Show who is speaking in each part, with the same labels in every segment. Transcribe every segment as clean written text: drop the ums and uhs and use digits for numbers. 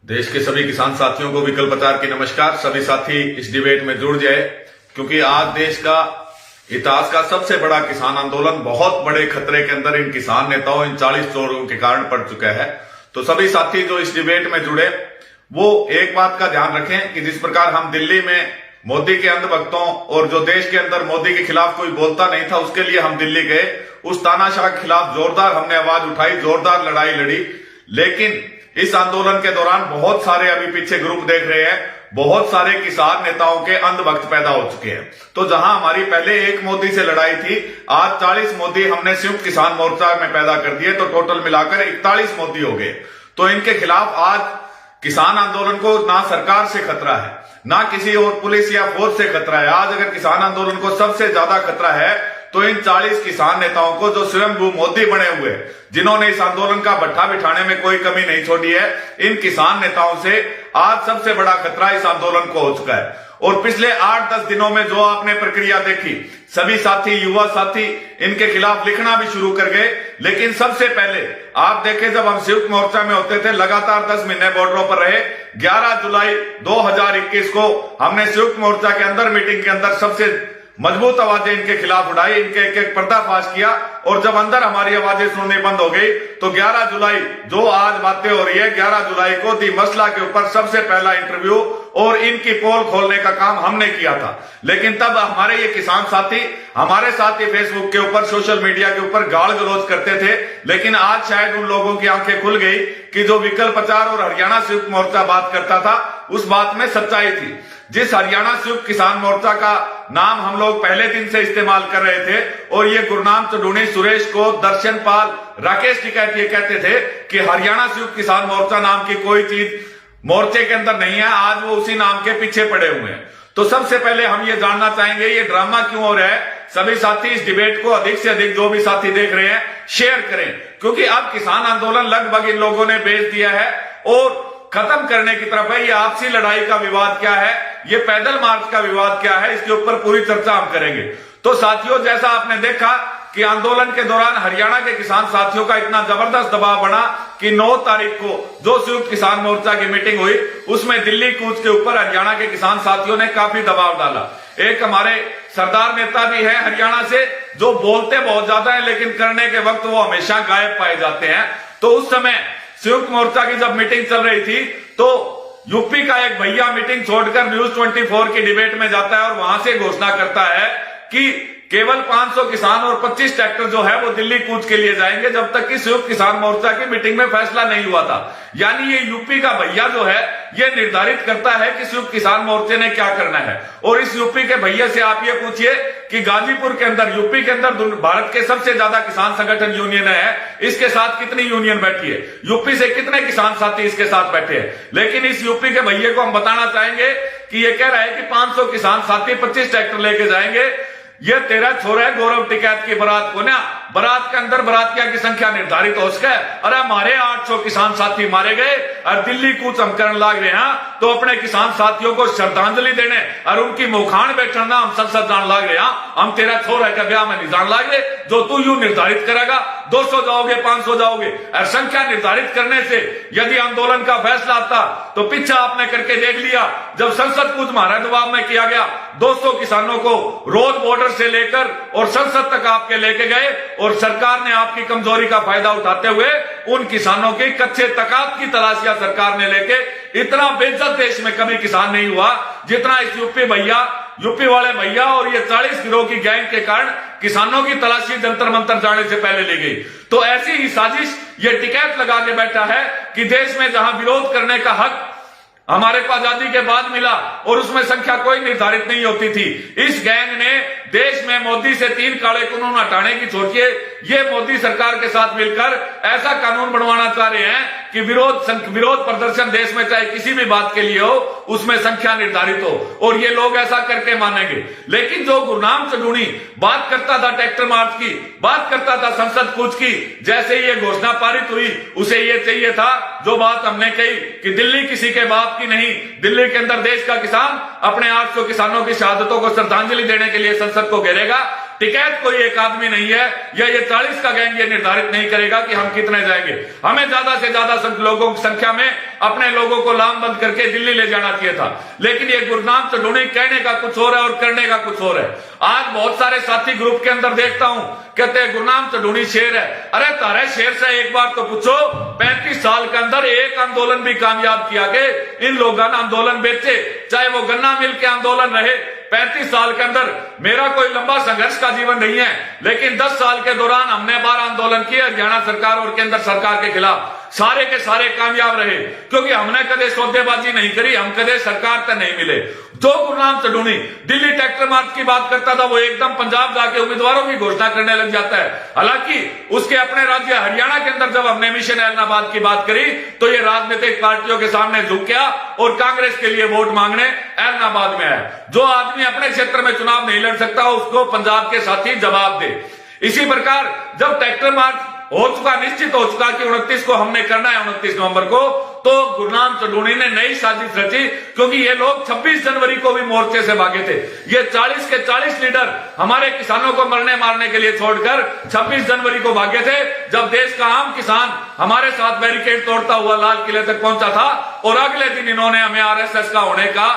Speaker 1: देश के सभी किसान साथियों को विकल्प प्रचार की नमस्कार। सभी साथी इस डिबेट में जुड़ जाए, क्योंकि आज देश का इतिहास का सबसे बड़ा किसान आंदोलन बहुत बड़े खतरे के अंदर इन किसान नेताओं, इन 40 चोरों के कारण पड़ चुका है। तो सभी साथी जो इस डिबेट में जुड़े वो एक बात का ध्यान रखें कि जिस प्रकार हम दिल्ली में मोदी के अंधभक्तों और जो देश के अंदर मोदी के खिलाफ कोई बोलता नहीं था उसके लिए हम दिल्ली गए, उस तानाशाह के खिलाफ जोरदार हमने आवाज उठाई, जोरदार लड़ाई लड़ी। लेकिन इस आंदोलन के दौरान बहुत सारे अभी पीछे ग्रुप देख रहे हैं, बहुत सारे किसान नेताओं के अंधभक्त पैदा हो चुके हैं। तो जहां हमारी पहले एक मोदी से लड़ाई थी, आज 40 मोदी हमने संयुक्त किसान मोर्चा में पैदा कर दिए, तो टोटल मिलाकर 41 मोदी हो गए। तो इनके खिलाफ आज किसान आंदोलन को ना सरकार से खतरा है, ना किसी और पुलिस या फौज से खतरा है। आज अगर किसान आंदोलन को सबसे ज्यादा खतरा है तो इन 40 किसान नेताओं को जो स्वयं मोदी बने हुए, जिन्होंने इस आंदोलन का भट्ठा बिठाने में कोई कमी नहीं छोड़ी है, इन किसान नेताओं से आज सबसे बड़ा खतरा इस आंदोलन को हो चुका है। और पिछले 8-10 दिनों में जो आपने प्रक्रिया देखी, सभी साथी, युवा साथी इनके खिलाफ लिखना भी शुरू कर गए। लेकिन सबसे पहले आप देखें, जब हम संयुक्त मोर्चा में होते थे, लगातार 10 महीने बॉर्डरों पर रहे। 11 जुलाई 2021 को हमने संयुक्त मोर्चा के अंदर मीटिंग के अंदर सबसे मजबूत आवाजें इनके खिलाफ उठाई, इनके एक पर्दाफाश किया। और जब अंदर हमारी आवाजें सुननी बंद हो गई तो 11 जुलाई जो आज बातें हो रही है, 11 जुलाई को दी मसला के ऊपर सबसे पहला इंटरव्यू और इनकी पोल खोलने का काम हमने किया था। लेकिन तब हमारे ये किसान साथी हमारे साथ ही फेसबुक के ऊपर, सोशल मीडिया के ऊपर गाल गलौज करते थे। लेकिन आज शायद उन लोगों की आंखें खुल गई कि जो विकल्प प्रचार और हरियाणा संयुक्त मोर्चा बात करता था उस बात में सच्चाई थी। जिस हरियाणा संयुक्त किसान मोर्चा का नाम हम लोग पहले दिन से इस्तेमाल कर रहे थे, और ये गुरनाम चढ़ूनी, सुरेश को, दर्शन पाल, राकेश टिकैत ये कहते थे कि हरियाणा संयुक्त किसान मोर्चा नाम की कोई चीज मोर्चे के अंदर नहीं है, आज वो उसी नाम के पीछे पड़े हुए हैं। तो सबसे पहले हम ये जानना चाहेंगे ये ड्रामा क्यों हो रहा है। सभी साथी इस डिबेट को अधिक से अधिक, जो भी साथी देख रहे हैं, शेयर करें, क्योंकि अब किसान आंदोलन लगभग इन लोगों ने बेच दिया है और खत्म करने की तरफ है। ये आपसी लड़ाई का विवाद क्या है, ये पैदल मार्च का विवाद क्या है, इसके ऊपर पूरी चर्चा हम करेंगे। तो साथियों, जैसा आपने देखा कि आंदोलन के दौरान हरियाणा के किसान साथियों का इतना जबरदस्त दबाव बना कि 9 तारीख को जो संयुक्त किसान मोर्चा की मीटिंग हुई उसमें दिल्ली कूच के ऊपर हरियाणा के किसान साथियों ने काफी दबाव डाला। एक हमारे सरदार नेता भी है हरियाणा से, जो बोलते बहुत ज्यादा है लेकिन करने के वक्त वो हमेशा गायब पाए जाते हैं। तो उस समय संयुक्त मोर्चा की जब मीटिंग चल रही थी तो यूपी का एक भैया मीटिंग छोड़कर न्यूज 24 की डिबेट में जाता है और वहां से घोषणा करता है कि केवल 500 किसान और 25 ट्रैक्टर जो है वो दिल्ली कूच के लिए जाएंगे, जब तक कि संयुक्त किसान मोर्चा की मीटिंग में फैसला नहीं हुआ था। यानी ये यूपी का भैया जो है ये निर्धारित करता है कि संयुक्त किसान मोर्चे ने क्या करना है। और इस यूपी के भैया से आप ये पूछिए कि गाजीपुर के अंदर, यूपी के अंदर भारत के सबसे ज्यादा किसान संगठन यूनियन है, इसके साथ कितनी यूनियन बैठी है, यूपी से कितने किसान साथी इसके साथ बैठे हैं। लेकिन इस यूपी के भैया को हम बताना चाहेंगे कि ये कह रहा है कि 500 किसान साथी 25 ट्रैक्टर लेके जाएंगे। ये तेरा छोरा है गौरव टिकैत की बारात को ना, बारात के अंदर बारातिया की संख्या निर्धारित हो सके। अरे हमारे 800 किसान साथी मारे गए और दिल्ली कूच हम करने लग रहे हैं, तो अपने किसान साथियों को श्रद्धांजलि देने और उनकी मुखान बैठना हम संसद जान लग रहे हैं। हम तेरा छोरा का ब्याह में नहीं जान लग रहे, जो तू यूं निर्धारित करेगा 200 जाओगे, 500 जाओगे। और संख्या निर्धारित करने से यदि आंदोलन का फैसला आता तो पीछा आपने करके देख लिया, जब संसद कूच हमारे दबाव में किया गया, 200 किसानों को रोज बॉर्डर से लेकर और संसद तक आपके लेके गए, और सरकार ने आपकी कमजोरी का फायदा उठाते हुए उन किसानों की कच्चे तकात की तलाशियां सरकार ने लेके, इतना बेइज्जत देश में कभी किसान नहीं हुआ जितना इस यूपी वाले भैया और ये 40 गिरोह की गैंग के कारण किसानों की तलाशी जंतर मंतर जाने से पहले ली गई। तो ऐसी ही साजिश ये टिकैत लगा के बैठा है कि देश में जहां विरोध करने का हक हमारे को आजादी के बाद मिला और उसमें संख्या कोई निर्धारित नहीं होती थी, इस गैंग ने देश में मोदी से 3 काले कानून हटाने की सोचिए, ये मोदी सरकार के साथ मिलकर ऐसा कानून बनवाना चाह रहे हैं कि विरोध प्रदर्शन देश में चाहे किसी भी बात के लिए हो उसमें संख्या निर्धारित हो, और ये लोग ऐसा करके मानेंगे। लेकिन जो गुरनाम चढ़ूनी बात करता था ट्रैक्टर मार्च की, बात करता था संसद कूच की, जैसे ही ये घोषणा पारित हुई उसे ये चाहिए था जो बात हमने कही कि दिल्ली किसी के बाप की नहीं, दिल्ली के अंदर देश का किसान अपने 800 किसानों की शहादतों को श्रद्धांजलि देने के लिए संसद को घेरेगा।
Speaker 2: टिकैत कोई एक आदमी नहीं है या ये 40 का गैंग ये निर्धारित नहीं करेगा कि हम कितने जाएंगे। हमें ज्यादा से ज्यादा लोगों की संख्या में अपने लोगों को लामबंद करके दिल्ली ले जाना चाहिए था, लेकिन ये गुरनाम चढ़ूनी कहने का कुछ और है और करने का कुछ और है। आज बहुत सारे साथी ग्रुप के अंदर देखता हूं, कहते हैं गुरनाम चढ़ूनी शेर है। अरे तारे शेर से एक बार तो पूछो, 35 साल के अंदर एक आंदोलन भी कामयाब किया के इन लोगों ने आंदोलन बेचे, चाहे वो गन्ना मिल के आंदोलन रहे। 35 साल के अंदर मेरा कोई लंबा संघर्ष का जीवन नहीं है, लेकिन 10 साल के दौरान हमने 12 आंदोलन किए हरियाणा सरकार और केंद्र सरकार के खिलाफ। सारे के सारे कामयाब रहे, क्योंकि हमने कदे सौदेबाजी नहीं करी, हम कदे सरकार तक नहीं मिले। जो गुरनाम चढ़ूनी दिल्ली ट्रैक्टर मार्च की बात करता था, वो एकदम पंजाब जाके उम्मीदवारों की घोषणा करने लग जाता है। हालांकि उसके अपने राज्य हरियाणा के अंदर जब हमने मिशन ऐलनाबाद की बात करी तो ये राजनीतिक पार्टियों के सामने झुक गया और कांग्रेस के लिए वोट मांगने ऐलनाबाद में आया। जो आदमी अपने क्षेत्र में चुनाव नहीं लड़ सकता उसको पंजाब के साथी जवाब दे। इसी प्रकार जब ट्रैक्टर मार्च हो चुका, निश्चित हो चुका कि 29 को हमने करना है 29 नवंबर को, तो गुरनाम चढ़ूनी ने नई साजिश रची, क्योंकि ये लोग 26 जनवरी को भी मोर्चे से भागे थे। ये 40 के 40 लीडर हमारे किसानों को मरने मारने के लिए छोड़कर 26 जनवरी को भागे थे, जब देश का आम किसान हमारे साथ बैरिकेड तोड़ता हुआ लाल किले तक पहुंचा था और अगले दिन इन्होंने हमें आरएसएस का होने का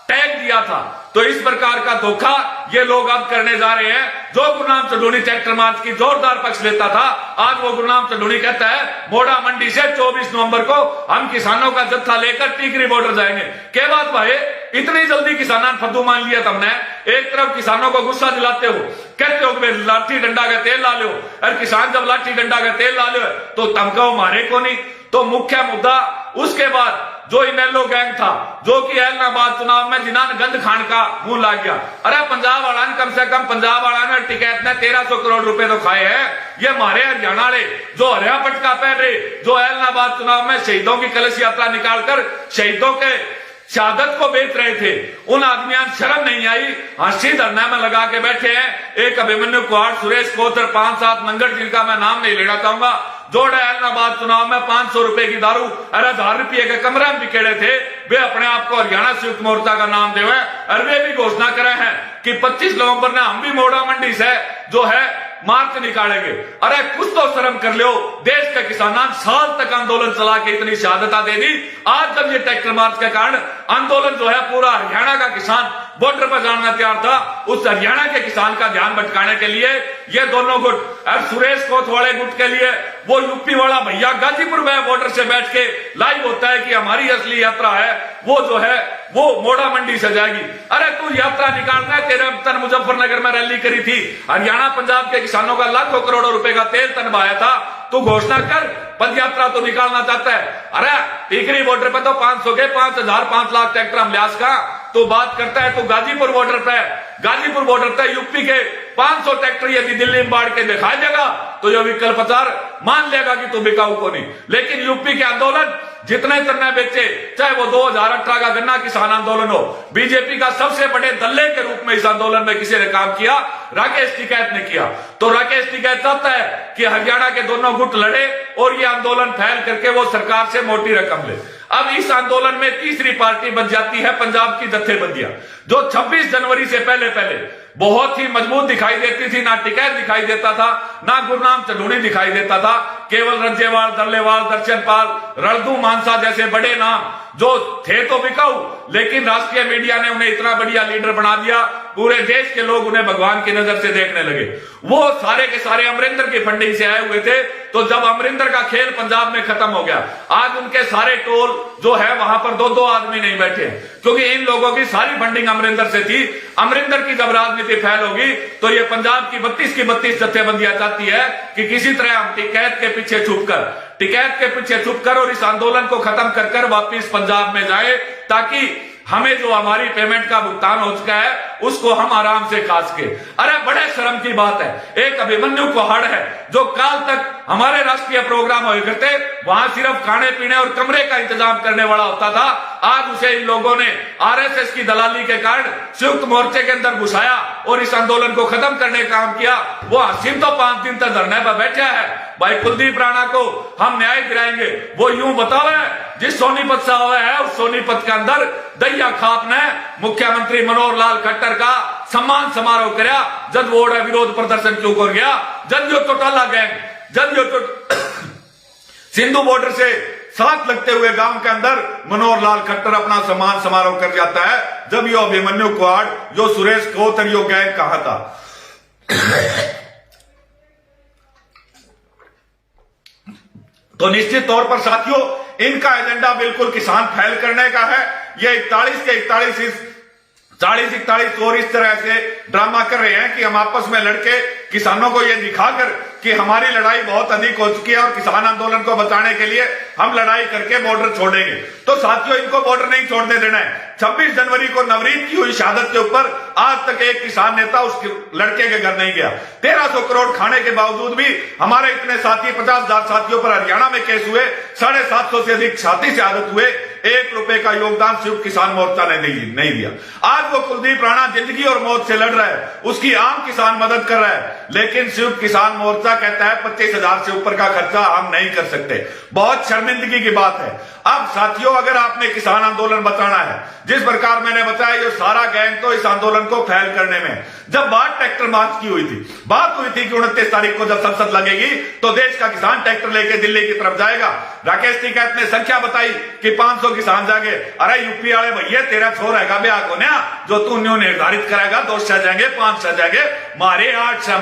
Speaker 2: टैग दिया था। तो इस प्रकार का धोखा ये लोग अब करने जा रहे हैं। जो गुरनाम चढ़ूनी ट्रैक्टर मार्च की जोरदार पक्ष लेता था, आज वो गुरनाम चढ़ूनी कहता है मोड़ा मंडी से 24 नवंबर को हम किसानों का जत्था लेकर टीकरी बॉर्डर जाएंगे। क्या बात भाई, इतनी जल्दी किसानों ने फद्दू मान लिया तुमने। एक तरफ किसानों को गुस्सा दिलाते हो, कहते हो कि लाठी डंडा का तेल ला लो, और किसान जब लाठी डंडा का तेल ला लो तो तमका मारे को नहीं। तो मुख्य मुद्दा उसके बाद जो इनेलो गैंग था, जो कि ऐलनाबाद चुनाव में जिन्होंने गंद खान का मुंह लाग गया। अरे पंजाब वाला ने कम से कम पंजाब वाला ने टिकैत ने 1300 करोड़ रुपए तो खाए हैं। ये हमारे हरियाणा वाले जो हरिया पटका पहन रहे, जो ऐलनाबाद चुनाव में शहीदों की कलश यात्रा निकालकर शहीदों के शहादत को बेच रहे थे, उन आदमियों शर्म नहीं आई, हंसी धरना में लगा के बैठे हैं। एक अभिमन्यु कुहाड़, सुरेश कोतर, 5-7 मंगल, जिनका मैं नाम नहीं लेना चाहूंगा, जोड़ा ऐलनाबाद चुनाव में 500 रुपए की दारू और 1000 रुपये के कमरे में बिकेड़े थे। वे अपने आप को हरियाणा संयुक्त मोर्चा का नाम देवे और वे भी घोषणा करे हैं कि 25 नवंबर ने हम भी मोड़ा मंडी से जो है मार्च निकालेंगे। अरे कुछ तो शर्म कर लो, देश के किसानों साल तक आंदोलन चला के इतनी शहादत दे दी। आज जब ये ट्रैक्टर मार्च के कारण आंदोलन जो है पूरा हरियाणा का किसान बॉर्डर पर जाना तैयार था, उस हरियाणा के किसान का ध्यान भटकाने के लिए ये दोनों गुट और सुरेश कोतवाले गुट के लिए वो यूपी वाला भैया गाजीपुर में बॉर्डर से बैठ के लाइव होता है कि हमारी असली यात्रा है वो जो है वो मोड़ा मंडी से जाएगी। अरे तू यात्रा निकालना है, तेरे तन मुजफ्फरनगर में रैली करी थी, हरियाणा पंजाब के किसानों का लाखों करोड़ों रुपए का तेल तन बहाया था, तू घोषणा कर, पद यात्रा तो निकालना चाहता है। अरे टीकरी बॉर्डर पे तो 500 के 5000 5 लाख ट्रैक्टर हम लिहाज का तो बात करता है। तो गाजीपुर बॉर्डर पे, गाजीपुर बॉर्डर पे यूपी के 500 ट्रैक्टर यदि दिल्ली में बाढ़ के दिखाई देगा तो यह विकल्प प्रचार मान लेगा कि तू बिकाऊ को नहीं। लेकिन यूपी के आंदोलन जितने तरने बेचे, चाहे वो 2018 का गन्ना किसान आंदोलन हो, बीजेपी का सबसे बड़े दल्ले के रूप में इस आंदोलन में किसी ने काम किया, राकेश टिकैत ने किया। तो राकेश टिकैत चाहता है कि हरियाणा के दोनों गुट लड़े और ये आंदोलन फैल करके वो सरकार से मोटी रकम ले। अब इस आंदोलन में तीसरी पार्टी बन जाती है पंजाब की जत्थेबंदियां, जो 26 जनवरी से पहले पहले बहुत ही मजबूत दिखाई देती थी। ना टिकैत दिखाई देता था, ना गुरनाम चढ़ूनी दिखाई देता था, केवल रज्जेवाल, दर्लेवाल, दर्शनपाल, रणदू मानसा जैसे बड़े नाम जो थे तो बिकाऊ, लेकिन राष्ट्रीय मीडिया ने उन्हें इतना बढ़िया लीडर बना दिया, पूरे देश के लोग उन्हें भगवान की नजर से देखने लगे। वो सारे के सारे अमरिंदर की फंडिंग से आए हुए थे। तो जब अमरिंदर का खेल पंजाब में खत्म हो गया, आज उनके सारे टोल जो है वहां पर 2-2 आदमी नहीं बैठे, क्योंकि इन लोगों की सारी फंडिंग अमरिंदर से थी। अमरिंदर की जब राजनीति फैल होगी तो ये पंजाब की 32 की 32 जत्थेबंदियां चाहती है कि किसी तरह हम टिकैत के पीछे छुपकर और इस आंदोलन को खत्म कर वापिस पंजाब में जाए, ताकि हमें जो हमारी पेमेंट का भुगतान हो चुका है उसको हम आराम से खा सके। अरे बड़े शर्म की बात है, एक अभिमन्यु कुहाड़ है जो काल तक हमारे राष्ट्रीय प्रोग्राम हुए करते, वहां सिर्फ खाने पीने और कमरे का इंतजाम करने वाला होता था, आज उसे इन लोगों ने आरएसएस की दलाली के कारण संयुक्त मोर्चे के अंदर घुसाया और इस आंदोलन को खत्म करने का काम किया। वो हसीम तो 5 दिन तक धरने पर बैठा है। भाई कुलदीप राणा को हम न्याय दिलाएंगे, वो यूं बतावे जिस सोनीपत से हुआ है उस सोनीपत के अंदर दैया खाप ने मुख्यमंत्री मनोहर लाल खट्टर का सम्मान समारोह कराया जब वो विरोध प्रदर्शन क्यों कर गया। जब जो चौटाला गैंग जब जो सिंधु बॉर्डर से साथ लगते हुए गांव के अंदर मनोहर लाल खट्टर अपना सम्मान समारोह कर जाता है, जब यो अभिमन्यु क्वाड जो सुरेश कोत और यो गैंग कहा था। तो निश्चित तौर पर साथियों इनका एजेंडा बिल्कुल किसान फैल करने का है। ये 41 के 41 और इस तरह से ड्रामा कर रहे हैं कि हम आपस में लड़के किसानों को ये दिखाकर कि हमारी लड़ाई बहुत अधिक हो चुकी है और किसान आंदोलन को बचाने के लिए हम लड़ाई करके बॉर्डर छोड़ेंगे। तो साथियों इनको बॉर्डर नहीं छोड़ने देना है। 26 जनवरी को नवरीत की हुई शहादत के ऊपर आज तक एक किसान नेता उस लड़के के घर नहीं गया। 1300 करोड़ खाने के बावजूद भी हमारे इतने साथी 50,000 साथियों पर हरियाणा में केस हुए, 750 से अधिक छाती से शहादत हुए, 1 रुपए का योगदान संयुक्त किसान मोर्चा ने नहीं दिया। आज वो कुलदीप राणा जिंदगी और मौत से लड़ रहा है, उसकी आम किसान मदद कर रहा है, लेकिन संयुक्त किसान मोर्चा कहता है 25,000 से ऊपर का खर्चा हम नहीं कर सकते। बहुत शर्मिंदगी की बात है। अब साथियों अगर आपने किसान आंदोलन बचाना है, जिस प्रकार मैंने बताया ये सारा गैंग तो इस आंदोलन को फैल करने में, जब बात ट्रैक्टर मार्च की हुई थी, बात हुई थी कि 29 तारीख को जब संसद लगेगी तो देश का किसान ट्रैक्टर लेके दिल्ली की तरफ जाएगा। राकेश टिकैत ने संख्या बताई कि 500 किसान जाएंगे। अरे यूपी वाले भैया तेरा छोर रहेगा ब्याह को ना जो तू न्यू निर्धारित कराएगा, 200 जाएंगे 500 जाएंगे, मारे 800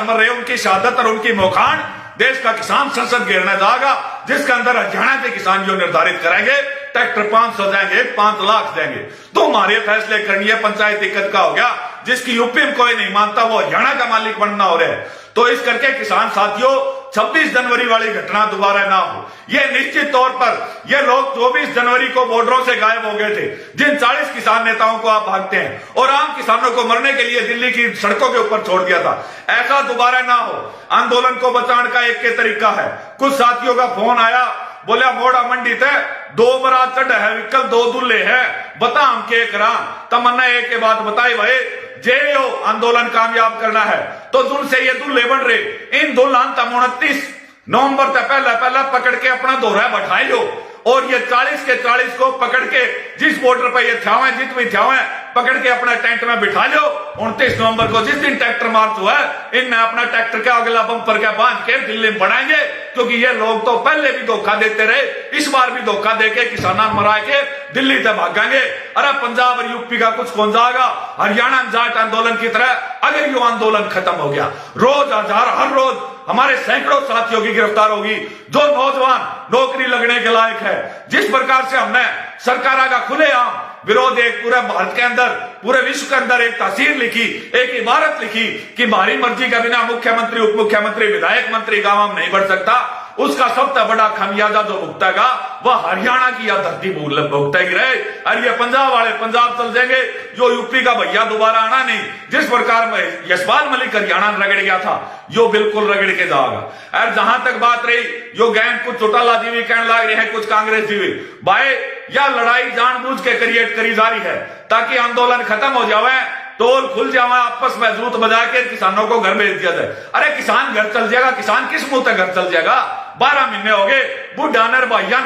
Speaker 2: मर रहे उनकी शहादत और उनकी मोखान देश का किसान संसद घेरने जाएगा, जिसके अंदर हरियाणा के किसान जो निर्धारित करेंगे ट्रैक्टर 500 जाएंगे 5 लाख जाएंगे। तो हमारे फैसले करनी है पंचायती कद का हो गया, जिसकी यूपी में कोई नहीं मानता वो हरियाणा का मालिक बनना हो रहा है। तो इस करके किसान साथियों 26 जनवरी वाली घटना दोबारा ना हो। यह निश्चित तौर पर ये लोग 24 जनवरी को बॉर्डरों से गायब हो गए थे, जिन 40 किसान नेताओं को आप भागते हैं और आम किसानों को मरने के लिए दिल्ली की सड़कों के ऊपर छोड़ दिया था, ऐसा दोबारा ना हो। आंदोलन को बचाने का एक के तरीका है। कुछ साथियों का फोन आया, बोला मोड़ा मंडी थे 2 बरात चढ़ है विकल 2 दुल्हे है, बता हम के करा। तमन्ना एक के बाद बताई भाई जे आंदोलन कामयाब करना है तो दुल से ये दुल्हे बन रहे, इन दुल्हन तम 29 नवंबर तक पहला पकड़ के अपना दोहरा बैठाई लो और ये 40 के 40 को पकड़ के जिस बॉर्डर पर ये छावे जित भी छावे पकड़ के अपना टेंट में बिठा लो। 29 नवंबर को जिस दिन ट्रैक्टर मार्च हुआ है इनमें अपना ट्रैक्टर का अगला बम्पर का बांध के दिल्ली में बढ़ाएंगे, क्योंकि ये लोग तो पहले भी धोखा देते रहे, इस बार भी धोखा देके किसाना मरा के दिल्ली तक भागेंगे। अरे पंजाब और यूपी का कुछ कौन जाएगा, हरियाणा जाट आंदोलन की तरह अगर ये आंदोलन खत्म हो गया, रोज हजार हर रोज हमारे सैकड़ों साथियों की गिरफ्तार होगी जो नौजवान नौकरी लगने के लायक है। जिस प्रकार से हमने सरकार का खुलेआम विरोध एक पूरे भारत के अंदर पूरे विश्व के अंदर एक तहसीर लिखी, एक इबारत लिखी कि हमारी मर्जी का बिना मुख्यमंत्री उप मुख्यमंत्री विधायक मंत्री गांव में नहीं बढ़ सकता, उसका सबसे बड़ा खामियाजा जो भुगतेगा वह हरियाणा की यह धरती भुगतेगी रहे। और ये पंजाब वाले पंजाब चल जाएंगे, जो यूपी का भैया दोबारा आना नहीं। जिस प्रकार में यशपाल मलिक हरियाणा में रगड़ गया था यो बिल्कुल रगड़ के जाएगा। और जहां तक बात रही जो गैंग कुछ चौटाला जी भी कहने लग रहे हैं, कुछ कांग्रेस जी भी, भाई यह लड़ाई जानबूझ के क्रिएट करी जा रही है ताकि आंदोलन खत्म हो जाए, टोल खुल जाए, आपस में जूत बजा के किसानों को घर भेज दिया जाए। अरे किसान घर चल जाएगा, किसान किस मुंह तक घर चल जाएगा? 12 महीने हो गए बुढ़ा नर भैया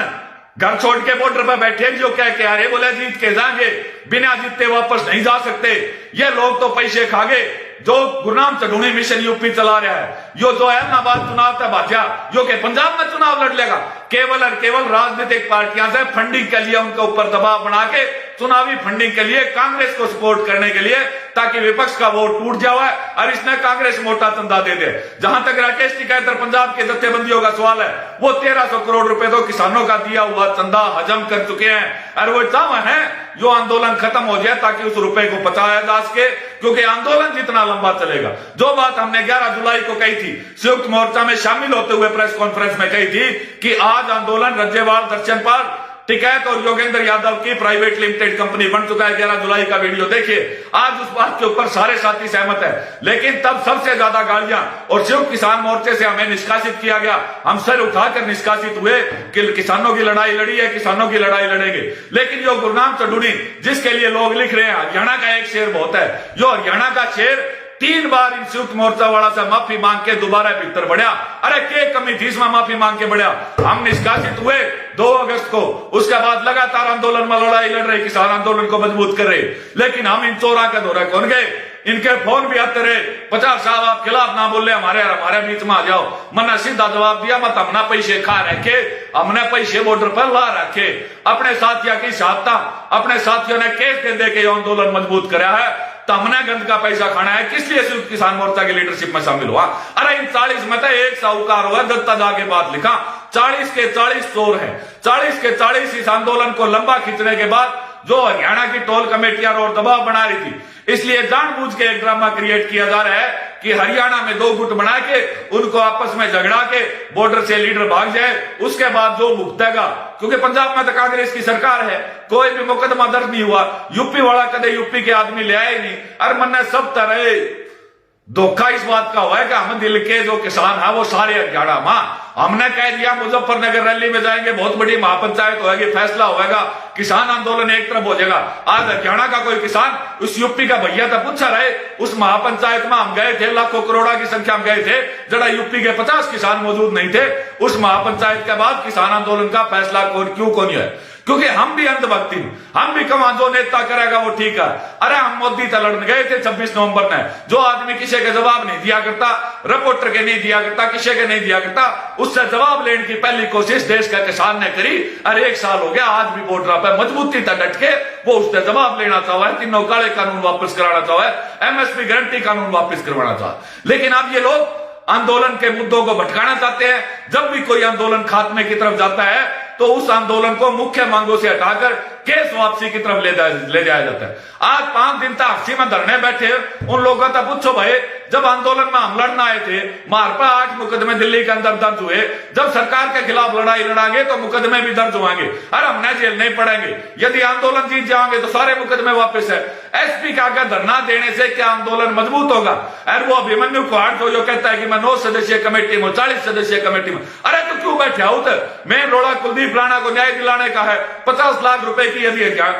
Speaker 2: घर छोड़ के बॉर्डर पर बैठे जो कह के आ रहे, बोले जीत के जाएंगे, बिना जीतते वापस नहीं जा सकते। ये लोग तो पैसे खा गए। जो गुरनाम चढ़ूनी मिशन यूपी चला रहा है, यो जो अहमदाबाद चुनाव था भाजपा जो के पंजाब में चुनाव लड़ लेगा, केवल और केवल राजनीतिक पार्टियां से फंडिंग के लिए उनके ऊपर दबाव बना के चुनावी फंडिंग के लिए कांग्रेस को सपोर्ट करने के लिए, ताकि विपक्ष का वोट टूट जाए और इसने कांग्रेस मोटा चंदा दे दे। जहां तक राकेश टिकैत पंजाब के जत्थेबंदियों का सवाल है, वो 1300 करोड़ रुपए तो किसानों का दिया हुआ चंदा हजम कर चुके हैं और वो चाहते हैं जो आंदोलन खत्म हो जाए ताकि उस रुपए को बचाया जा सके, क्योंकि आंदोलन जितना लंबा चलेगा, जो बात हमने 11 जुलाई को कही थी संयुक्त मोर्चा में शामिल होते हुए प्रेस कॉन्फ्रेंस में कही थी कि आज आंदोलन रज्जेवाल दर्शन पर टिकैत और योगेंद्र यादव की प्राइवेट लिमिटेड कंपनी बन चुका है। 11 जुलाई का वीडियो देखिए। आज उस बात के ऊपर सारे साथी सहमत है, लेकिन तब सबसे ज्यादा गालियां और संयुक्त किसान मोर्चे से हमें निष्कासित किया गया। हम सर उठाकर निष्कासित हुए कि किसानों की लड़ाई लड़ी है, किसानों की लड़ाई लड़ेंगे। लेकिन जो गुरनाम चढ़ूनी जिसके लिए लोग लिख रहे हैं हरियाणा का एक शेर बहुत है, जो हरियाणा का शेर 3 बार इन संयुक्त मोर्चा वाला से माफी मांग के दोबारा भीतर बढ़िया। अरे के कमी थी इसमें माफी मांग के बढ़िया। हम निष्कासित हुए 2 अगस्त को। उसके बाद लगातार आंदोलन में लड़ाई लड़ रहे, किसान आंदोलन को मजबूत कर रहे। लेकिन हम इन चोरा के दौरे कौन गए? इनके फोन भी आते रहे, 50 साहब आप खिलाफ ना बोले, हमारे बीच में आ जाओ। मैंने सीधा जवाब दिया, मत हमने पैसे खा रखे, हमने पैसे बॉर्डर पर ला रखे। अपने साथियों की साधता, अपने साथियों ने केस दे के आंदोलन मजबूत कराया है, तो हमने गंद का पैसा खाना है। किस लिए संयुक्त किसान मोर्चा की लीडरशिप में शामिल हुआ? अरे इन 40 में तो एक साहूकार हुआ, दत्ता जाके बात लिखा, 40 के 40 चोर हैं। 40 के 40 इस आंदोलन को लंबा खींचने के बाद जो हरियाणा की टोल कमेटियां और दबाव बना रही थी, इसलिए जानबूझ के एक ड्रामा क्रिएट किया जा रहा है कि हरियाणा में 2 गुट बना के उनको आपस में झगड़ा के बॉर्डर से लीडर भाग जाए, उसके बाद जो भुगतेगा। क्योंकि पंजाब में तो कांग्रेस की सरकार है, कोई भी मुकदमा दर्ज नहीं हुआ, यूपी वाला कदे यूपी के आदमी ले आए नहीं। अरे मन सब तरह धोखा इस बात का हुआ है कि हम दिल के जो किसान है वो सारे हरियाणा में, हमने कह दिया मुजफ्फरनगर रैली में जाएंगे, बहुत बड़ी महापंचायत होगी, फैसला होगा, किसान आंदोलन एक तरफ हो जाएगा। आज हरियाणा का कोई किसान उस यूपी का भैया तो पूछा रहे, उस महापंचायत में हम गए थे, लाखों करोड़ा की संख्या में गए थे, जरा यूपी के 50 किसान मौजूद नहीं थे। उस महापंचायत के बाद किसान आंदोलन का फैसला क्यों कौन है? क्योंकि हम भी अंधभक्ति, हम भी कमा जो नेता करेगा वो ठीक है। अरे हम मोदी से लड़ने गए थे 26 नवंबर में, जो आदमी किसी के जवाब नहीं दिया करता, रिपोर्टर के नहीं दिया करता, किसी के नहीं दिया करता, उससे जवाब लेने की पहली कोशिश देश का किसान ने करी। अरे 1 साल हो गया, आज भी बॉर्डर पर मजबूती तक डट के वो उससे जवाब लेना चाहा है, 3 काले कानून वापस कराना चाहा है, MSP गारंटी कानून वापस करवाना चाहा। लेकिन अब ये लोग आंदोलन के मुद्दों को भटकाना चाहते हैं। जब भी कोई आंदोलन खात्मे की तरफ जाता है तो उस आंदोलन को मुख्य मांगों से हटाकर केस वापसी की तरफ ले जाया जाता है। आज 5 दिन तक हफ्सी में धरने बैठे उन लोगों का पूछो भाई, जब आंदोलन में हम लड़ना आए थे, मार पर 8 मुकदमे दिल्ली के अंदर दर्ज हुए, जब सरकार के खिलाफ लड़ाई लड़ाएंगे तो मुकदमे भी दर्ज होंगे। अरे हमने जेल नहीं पड़ेंगे, यदि आंदोलन जीत जाएंगे तो सारे मुकदमे वापस है। SP का आगे धरना देने से क्या आंदोलन मजबूत होगा? और वो अभिमन्यु कुहाड़ जो कहता है कि मैं 9 सदस्यीय कमेटी में, 40 सदस्यीय कमेटी में, अरे तो क्यों बैठे हो? मेन रोड़ा कुलदीप राणा को न्याय दिलाने का है, 50 लाख रुपए की यदि क्या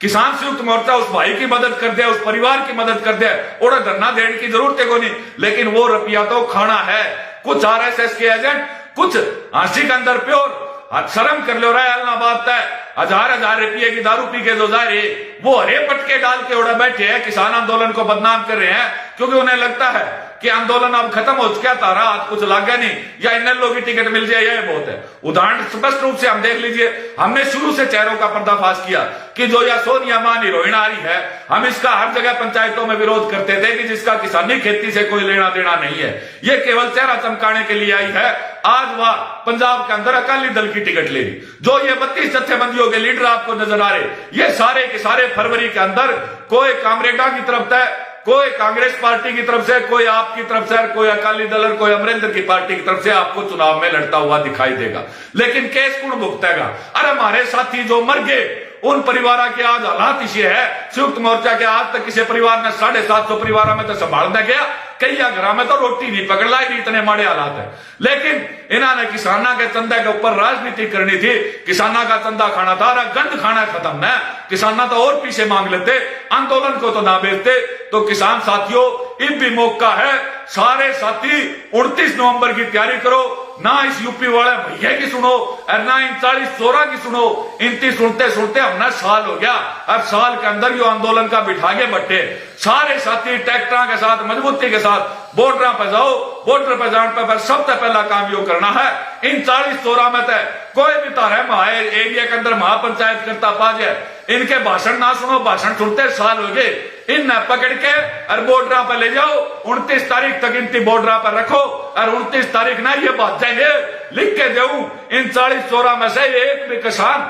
Speaker 2: किसान संयुक्त मोर्चा उस भाई की मदद कर दे, उस परिवार की मदद कर दे, और धरना देने की जरूरत है को नहीं। लेकिन वो रुपया तो खाना है। कुछ RSS के एजेंट, कुछ आंशिक अंदर प्योर, शर्म कर लो रहा है बात है, 1000 रुपये की दारू पी के जो जा रहे, वो हरे पटके डाल के उड़ा बैठे हैं, किसान आंदोलन को बदनाम कर रहे हैं, क्योंकि उन्हें लगता है कि आंदोलन अब खत्म हो चुका, तारा आज कुछ लग गया नहीं, या इन लोगों की टिकट मिल जाए, यह बहुत है। उदाहरण स्पष्ट रूप से हम देख लीजिए, हमने शुरू से चेहरों का पर्दाफाश किया कि जो या सोनिया मान हीरोइन आ रही है, हम इसका हर जगह पंचायतों में विरोध करते थे कि जिसका किसानी खेती से कोई लेना देना नहीं है, ये केवल चेहरा चमकाने के लिए आई है। आज वह पंजाब के अंदर अकाली दल की टिकट ले रही। जो ये 32 जत्थेबंदियों के लीडर आपको नजर आ रहे, ये सारे के सारे फरवरी के अंदर कोई कामरेडा की तरफ से, कोई कांग्रेस पार्टी की तरफ से, कोई आपकी तरफ से, कोई अकाली दल और कोई अमरिंदर की पार्टी की तरफ से आपको चुनाव में लड़ता हुआ दिखाई देगा। लेकिन केस कौन भुगतेगा? अरे हमारे साथी जो मर गए, उन परिवारों के आज हालात इसी है। संयुक्त मोर्चा के आज तक किसी परिवार ने 750 परिवार में तो संभालना गया, कई घर में तो रोटी नहीं पकड़ लाई, इतने माड़े हालात है। लेकिन इन्होंने किसाना के चंदा के ऊपर राजनीति करनी थी, किसाना का चंदा खाना था, गंद खाना खत्म है। किसाना तो और पीछे मांग लेते, आंदोलन को तो ना बेचते। तो किसान साथियों, इब भी मौका है, सारे साथी 29 नवंबर की तैयारी करो। ना इस यूपी वाले भैया की सुनो और ना इन 40 चोरा की सुनो। इनकी सुनते सुनते हमने साल हो गया, अब साल के अंदर यो आंदोलन का बिठागे बट्टे, सारे साथी ट्रैक्टर के साथ, मजबूती के साथ बॉर्डर पर जाओ। बॉर्डर पर जाने पर सबसे पहला काम यो करना है, इन 40 चोरा में तय कोई भी तारे माए एरिया के अंदर महापंचायत करता पा जाए, इनके भाषण ना सुनो, भाषण सुनते साल हो गए। इन पकड़ के और बॉर्डर पर ले जाओ, 29 तारीख तक इनकी बॉर्डर पर रखो और 29 तारीख ना ये बात जाएंगे, लिख के देऊं इन 40 चोरा में से एक भी किसान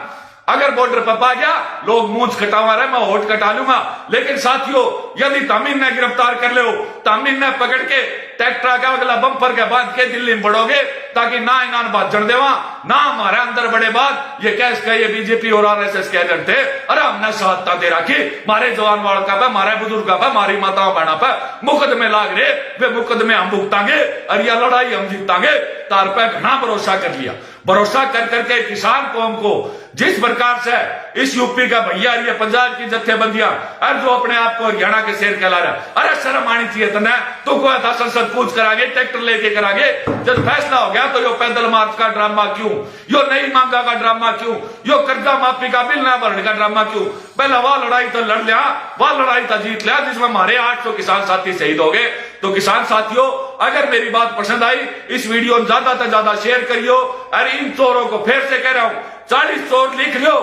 Speaker 2: अगर बॉर्डर पर पा गया, लोग मूंछ कटावा रहे, मैं होठ कटा लूंगा। लेकिन साथियों, यदि तमीन ने गिरफ्तार कर ले, तमीन ने पकड़ के ट्रैक्टर का अगला बम्पर के बांध के दिल्ली में बढ़ोगे, ताकि ना इनान बात जड़ देवा, ना हमारे अंदर बड़े बात ये कैस का ये बीजेपी और RSS के एजेंट थे। अरे हमने साधता दे रखी, मारे जवान वाल का पे, मारे बुजुर्ग का पे, मारी माताओं बहना पे मुकदमे लाग रहे, वे मुकदमे हम भुगतांगे और यह लड़ाई हम जीतांगे। तार पे घना भरोसा कर लिया। भरोसा कर करके किसान कौम को जिस प्रकार से इस यूपी का भैया, ये पंजाब की जत्थेबंदियां और जो अपने आप को हरियाणा के शेर कहला रहा, अरे शर्म आनी चाहिए तने तो कोई था संसद कूच करागे, ट्रैक्टर लेके करागे। जब फैसला हो गया तो यो पैदल मार्च का ड्रामा क्यों, यो नई मांगा का ड्रामा क्यों, यो कर्जा माफी का बिल ना भरने का ड्रामा क्यों? पहला वह लड़ाई तो लड़ लिया, वह लड़ाई तो जीत लिया जिसमें हमारे 800 किसान साथी शहीद हो गए। तो किसान साथियों, अगर मेरी बात पसंद आई, इस वीडियो में ज्यादा से ज्यादा शेयर करियो। अरे इन चोरों को फिर से कह रहा हूं, 40 चोर लिख लो,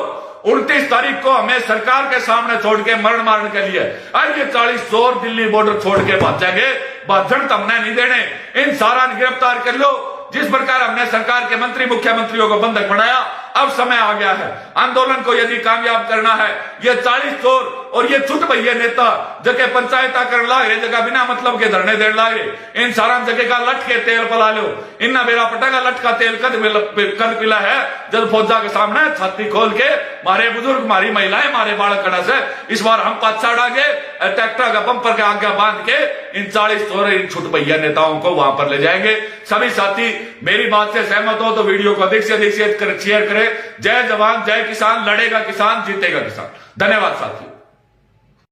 Speaker 2: 29 तारीख को हमें सरकार के सामने छोड़ के मरण मारने के लिए। अरे ये 40 चोर दिल्ली बॉर्डर छोड़ के भागेंगे, भाजन तो हमने नहीं देने। इन सारा गिरफ्तार कर लो। जिस प्रकार हमने सरकार के मंत्री मुख्यमंत्रियों को बंधक बनाया, अब समय आ गया है आंदोलन को यदि कामयाब करना है। ये 40 चोर और ये छुट भैया नेता जगह पंचायता कर लागे, जगह बिना मतलब के धरने देने लागे, इन सारा जगह का लट के तेल पला लो। इन्ना मेरा पटाखा लट का तेल कद पिला है जब फौजा के सामने छाती खोल के मारे बुजुर्ग, मारी महिलाएं, मारे बालक कड़ा से। इस बार हम पाछा डागे ट्रैक्टर का बंपर के आगे बांध के इन 40 चोर, इन छुट भैया नेताओं को वहां पर ले जाएंगे। सभी साथी मेरी बात से सहमत हो तो वीडियो को अधिक से अधिक शेयर करें। जय जवान जय किसान, लड़ेगा किसान जीतेगा किसान। धन्यवाद साथियों।